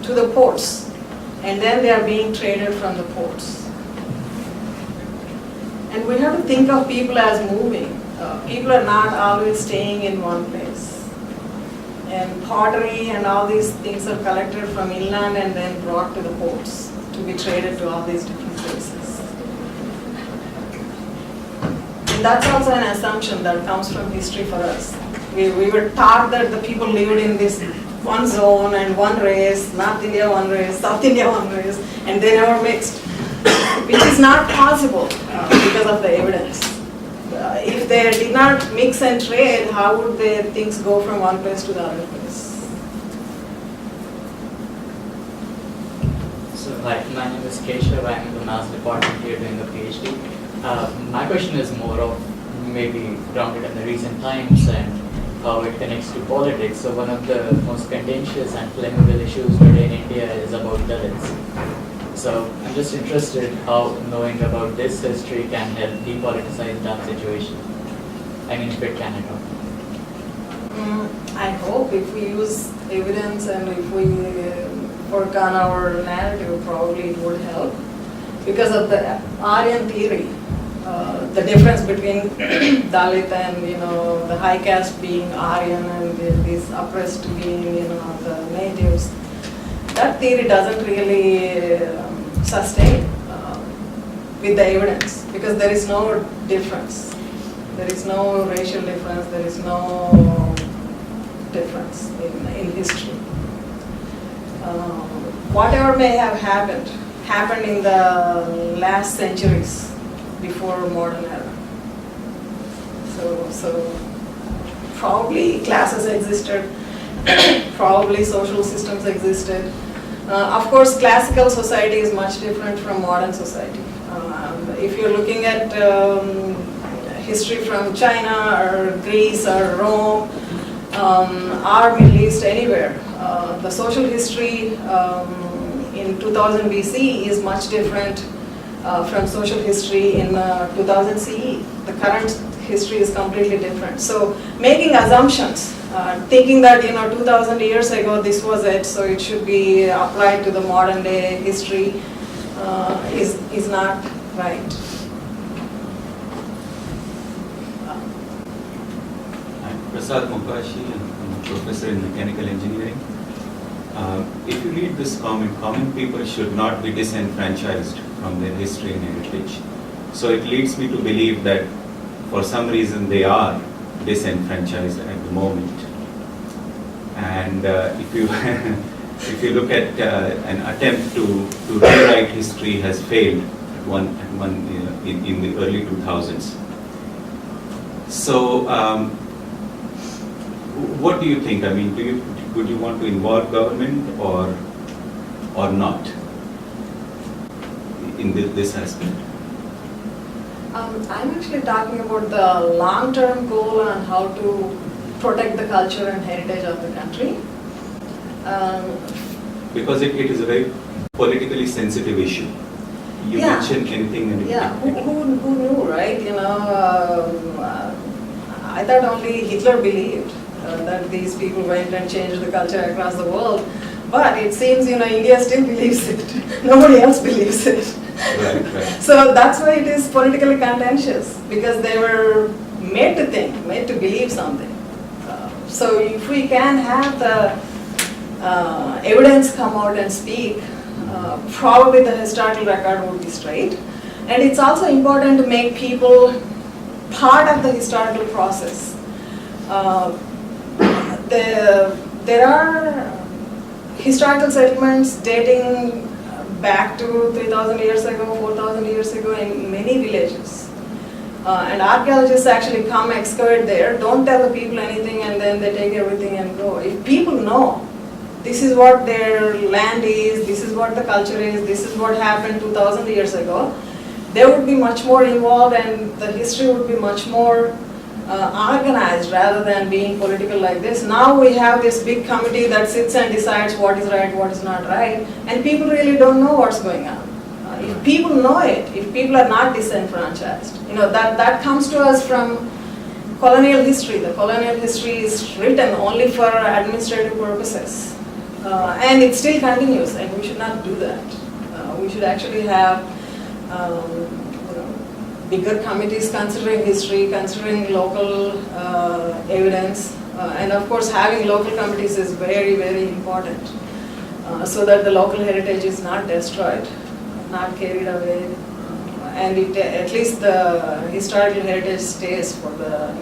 to the ports, and then they are being traded from the ports. And we have to think of people as moving. People are not always staying in one place. And pottery and all these things are collected from inland and then brought to the ports to be traded to all these different places. And that's also an assumption that comes from history for us. We were taught that the people lived in this one zone and one race, North India one race, South India one race, and they never mixed, which is not possible because of the evidence. If they did not mix and trade, how would the things go from one place to the other place? So, hi, my name is Keshav. I'm in the maths department here doing a PhD. My question is more of maybe grounded in the recent times and how it connects to politics. So, one of the most contentious and flammable issues today in India is about Dalits. So, I'm just interested how knowing about this history can help depoliticize that situation. I mean, if it can at all. I hope if we use evidence and if we work on our narrative, probably it would help. Because of the Aryan theory, the difference between Dalit and the high caste being Aryan and these oppressed being the natives, that theory doesn't really sustain with the evidence because there is no difference. There is no racial difference, there is no difference in history. Whatever may have happened in the last centuries before modern era. So probably classes existed, probably social systems existed. Of course, classical society is much different from modern society. If you're looking at history from China or Greece or Rome or Middle East, anywhere, the social history in 2000 BC is much different from social history in 2000 CE. The current history is completely different. So making assumptions, thinking that 2000 years ago this was it, so it should be applied to the modern day history is not right. I'm Prasad Mokashi, I'm a professor in mechanical engineering. If you read this comment, common people should not be disenfranchised from their history and heritage. So it leads me to believe that for some reason they are disenfranchised at the moment. And if you if you look at an attempt to rewrite history has failed in the early 2000s. So what do you think? I mean, would you want to involve government or not in this aspect? I'm actually talking about the long-term goal on how to protect the culture and heritage of the country. Because it is a very politically sensitive issue. You Yeah. mention anything and Yeah, who knew, right? I thought only Hitler believed that these people went and changed the culture across the world. But it seems, India still believes it. Nobody else believes it. right. So that's why it is politically contentious, because they were made to think, made to believe something. So if we can have the evidence come out and speak, probably the historical record would be straight. And it's also important to make people part of the historical process. There are historical settlements dating back to 3,000 years ago, 4,000 years ago in many villages. And archaeologists actually come excavate there, don't tell the people anything, and then they take everything and go. If people know this is what their land is, this is what the culture is, this is what happened 2,000 years ago, they would be much more involved and the history would be much more organized rather than being political like this. Now we have this big committee that sits and decides what is right, what is not right, and people really don't know what's going on. If people know it, if people are not disenfranchised, that comes to us from colonial history. The colonial history is written only for administrative purposes, and it still continues, and we should not do that. We should actually have bigger committees considering history, considering local evidence, and of course having local committees is very, very important, so that the local heritage is not destroyed, not carried away, and at least the historical heritage stays for the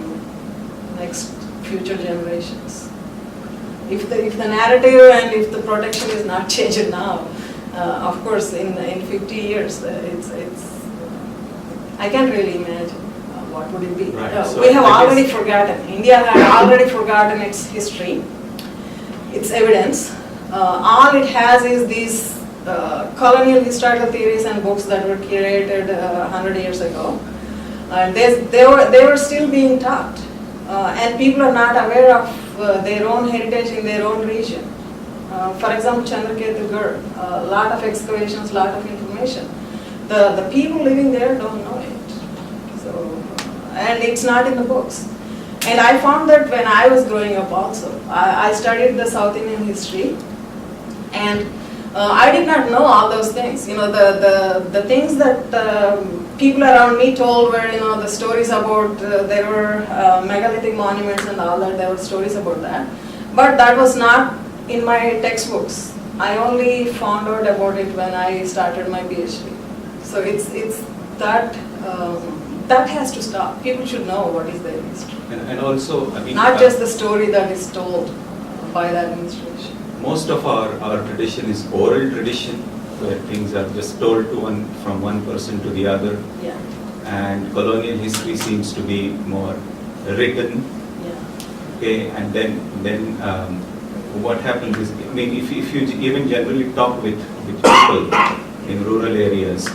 next future generations. If the narrative and if the protection is not changed now, of course in 50 years I can't really imagine what would it be. Right. So We have I already guess- forgotten. India had already forgotten its history, its evidence. All it has is these colonial historical theories and books that were curated 100 years ago. They were still being taught, and people are not aware of their own heritage in their own region. For example, Chandraketugarh, a lot of excavations, lot of information. The people living there don't know it. So, and it's not in the books. And I found that when I was growing up also, I studied the South Indian history, and I did not know all those things. The things that people around me told were, the stories about there were megalithic monuments and all that. There were stories about that, but that was not in my textbooks. I only found out about it when I started my PhD. So it's that that has to stop. People should know what is their history, And also, I mean, not just the story that is told by the administration. most of our tradition is oral tradition, where things are just told from one person to the other, Yeah, and colonial history seems to be more written. yeah, Okay, and then what happens is, I mean, if you even generally talk with people in rural areas,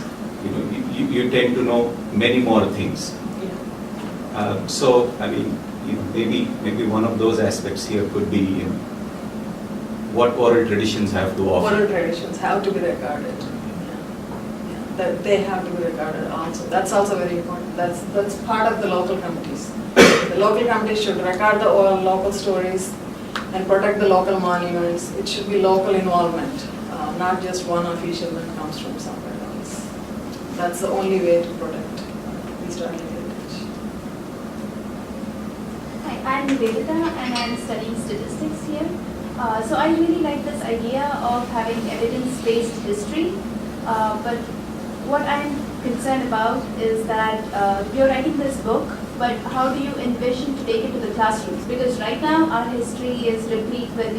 you tend to know many more things. yeah. So, I mean, maybe one of those aspects here could be what oral traditions have to offer. Oral traditions have to be recorded. Yeah. That they have to be recorded also. That's also very important. That's part of the local committees. The local committees should record the local stories and protect the local monuments. It should be local involvement, not just one official that comes from somewhere else. That's the only way to protect historical heritage. Hi, I'm Nivedita and I'm studying statistics here. So I really like this idea of having evidence-based history, but what I'm concerned about is that you're writing this book, but how do you envision to take it to the classrooms? Because right now our history is replete with,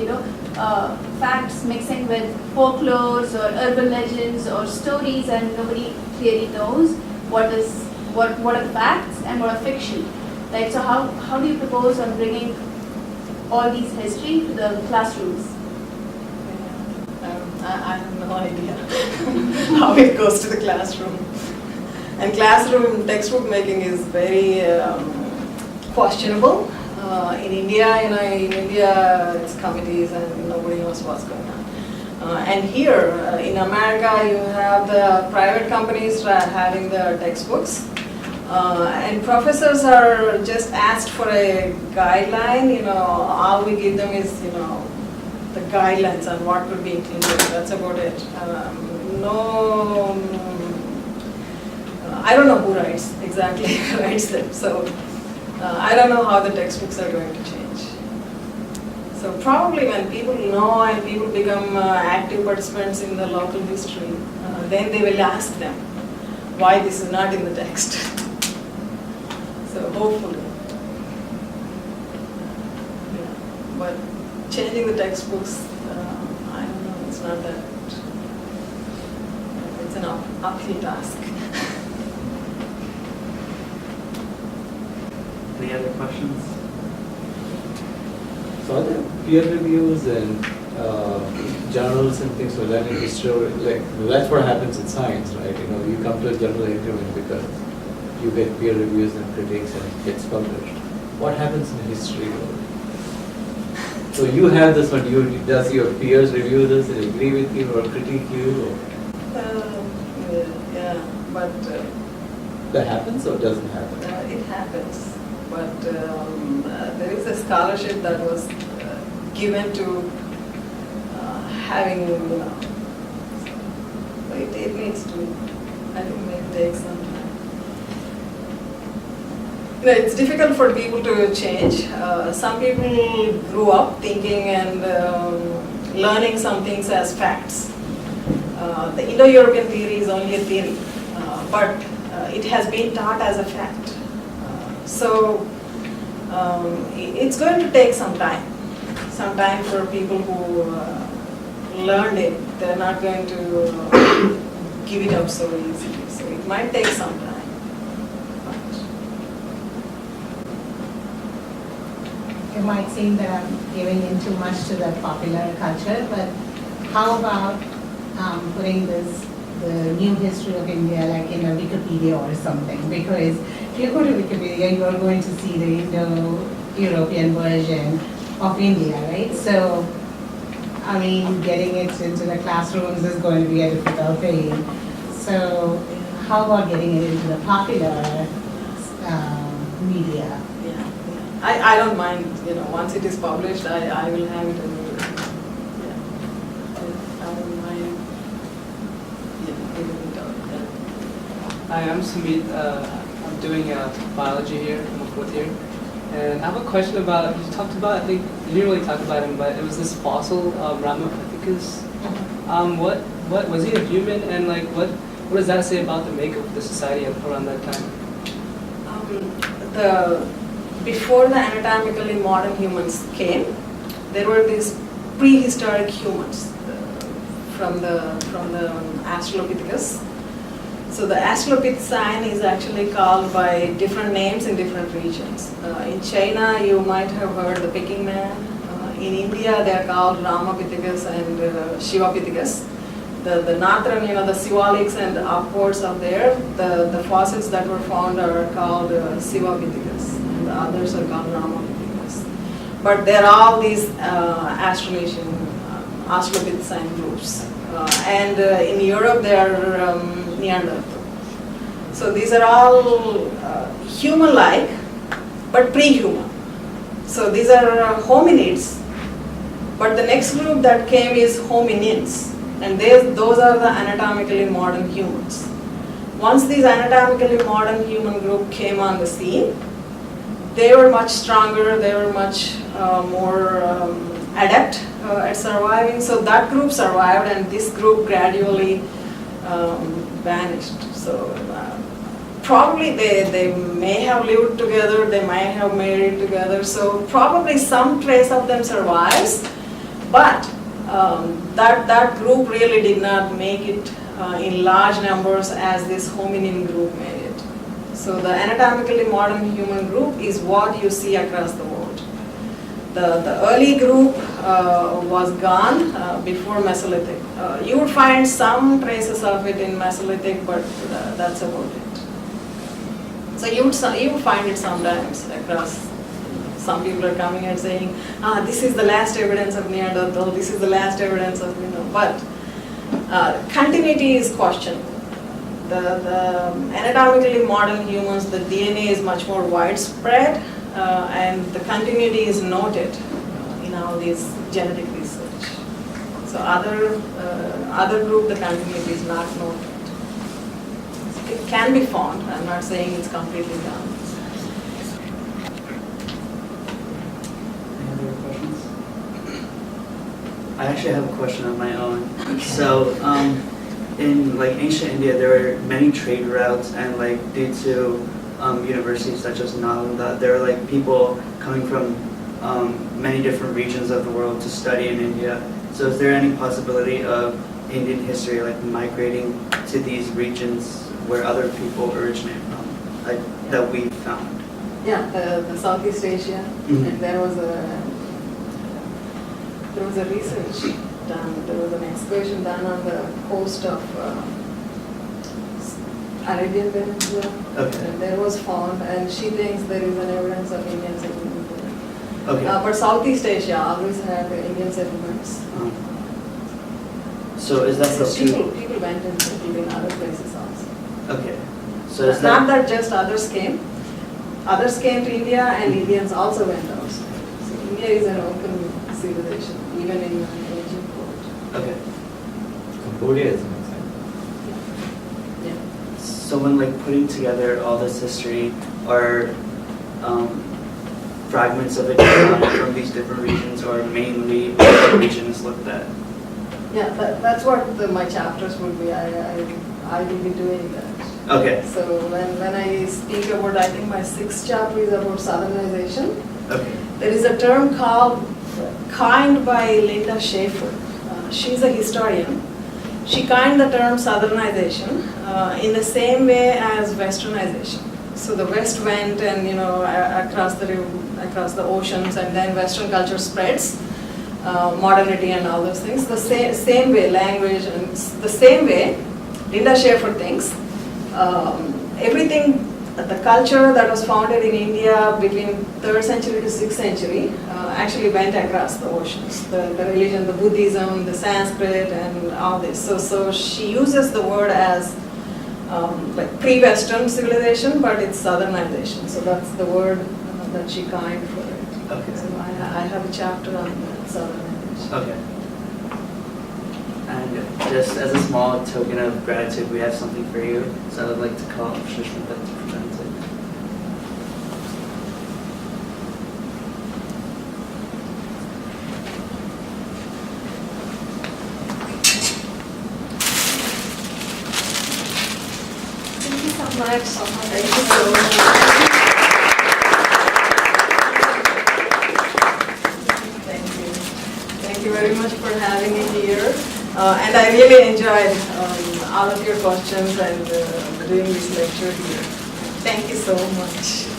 facts mixing with folklores or urban legends or stories, and nobody clearly knows what are the facts and what are fiction. Right? So how do you propose on bringing all these history to the classrooms? I have no idea how it goes to the classroom. And classroom textbook making is very questionable. In India, it's committees and nobody knows what's going on. And here in America, you have the private companies having the textbooks. And professors are just asked for a guideline, all we give them is, the guidelines on what could be included, that's about it. I don't know who exactly writes them, so I don't know how the textbooks are going to change. So probably when people know and people become active participants in the local history, then they will ask them why this is not in the text. So hopefully. Yeah. But changing the textbooks, I don't know, it's not that, it's an uphill task. Any other questions? So are there peer reviews and journals and things like that in history? Like, that's what happens in science, right? You know, you come to a journal interview because you get peer reviews and critiques and it gets published. What happens in history? So you have this one, does your peers review this and agree with you or critique you? Or? Yeah, but That happens or doesn't happen? it happens. But there is a scholarship that was given to having, it needs to, I think maybe take some time. It's difficult for people to change. Some people grew up thinking and learning some things as facts. The Indo-European theory is only a theory, but it has been taught as a fact. So it's going to take some time for people who learned it. They're not going to give it up so easily. So it might take some time. It might seem that I'm giving in too much to the popular culture, but how about putting the new history of India like in a Wikipedia or something? Because if you go to Wikipedia, you are going to see the Indo-European version of India, right? So, I mean, getting it into the classrooms is going to be a difficult thing. So, how about getting it into the popular media? Yeah. I don't mind, once it is published, I will have it in I don't mind. Hi, I'm Sumit. I'm doing biology here. I'm a fourth year. And I have a question about, you talked about, I think, you didn't really talk about him, but it was this fossil, Ramapithecus. What was he a human? And like, what does that say about the makeup of the society around that time? Before the anatomically modern humans came, there were these prehistoric humans from the Australopithecus. So the Australopithecine is actually called by different names in different regions. In China, you might have heard the Peking man. In India, they are called Ramapithecus and Shivapithecus. The northern, the Sivaliks and upwards of there, the fossils that were found are called Shivapithecus. The others are called Ramapithecus. But there are all these Australasian, Australopithecine groups. And in Europe, they are Neanderthal. So these are all human-like, but pre-human. So these are hominids, but the next group that came is hominins, and those are the anatomically modern humans. Once these anatomically modern human group came on the scene, they were much stronger, they were much more adept at surviving. So that group survived, and this group gradually vanished. So probably they may have lived together, they may have married together. So probably some trace of them survives, but that group really did not make it in large numbers as this hominin group made it. So the anatomically modern human group is what you see across the world. The early group was gone before Mesolithic. You would find some traces of it in Mesolithic, but that's about it. So you would find it sometimes across. Some people are coming and saying, this is the last evidence of Neanderthal, this is the last evidence of, but continuity is questionable. The anatomically modern humans, the DNA is much more widespread, and the continuity is noted in all these genetic research. So other group, the continuity is not noted. It can be found. I'm not saying it's completely done. Any other questions? I actually have a question of my own. So, in like ancient India, there were many trade routes, and like due to universities such as Nalanda, there were like people coming from many different regions of the world to study in India. So, is there any possibility of Indian history like migrating to these regions where other people originate from, like that we found? Yeah, the Southeast Asia, Mhm. and there was a research done, there was an excursion done on the coast of Arabian Peninsula. Okay. And there was found, and she thinks there is an evidence of Indian settlement there. Okay. But Southeast Asia always had Indian settlements. So is that So the two? people went and settled in other places also. Okay. So is Not that? that just others came. Others came to India and Indians also went outside. So India is an open civilization, even in ancient world. Okay. Cambodia is an example. Yeah. So when like putting together all this history, are fragments of it from these different regions, or mainly the regions looked at? Yeah, that's what my chapters would be. I will be doing that. Okay. So when I speak about, I think my 6th chapter is about Southernization. Okay. There is a term coined by Linda Schaefer. She's a historian. She coined the term Southernization in the same way as Westernization. So the West went and across the oceans, and then Western culture spreads, modernity and all those things. The same way, language, and the same way, Linda Schaefer thinks everything, the culture that was founded in India between 3rd century to 6th century actually went across the oceans. The religion, the Buddhism, the Sanskrit, and all this. So she uses the word as like pre-Western civilization, but it's Southernization. So that's the word that she coined for it. Okay. So I have a chapter on Southernization. Okay. And just as a small token of gratitude, we have something for you. So I would like to call Shrishmita to present it. Thank you so much. Thank you so much. Thank you. Thank you very much for having me here. And I really enjoyed all of your questions and doing this lecture here. Thank you so much.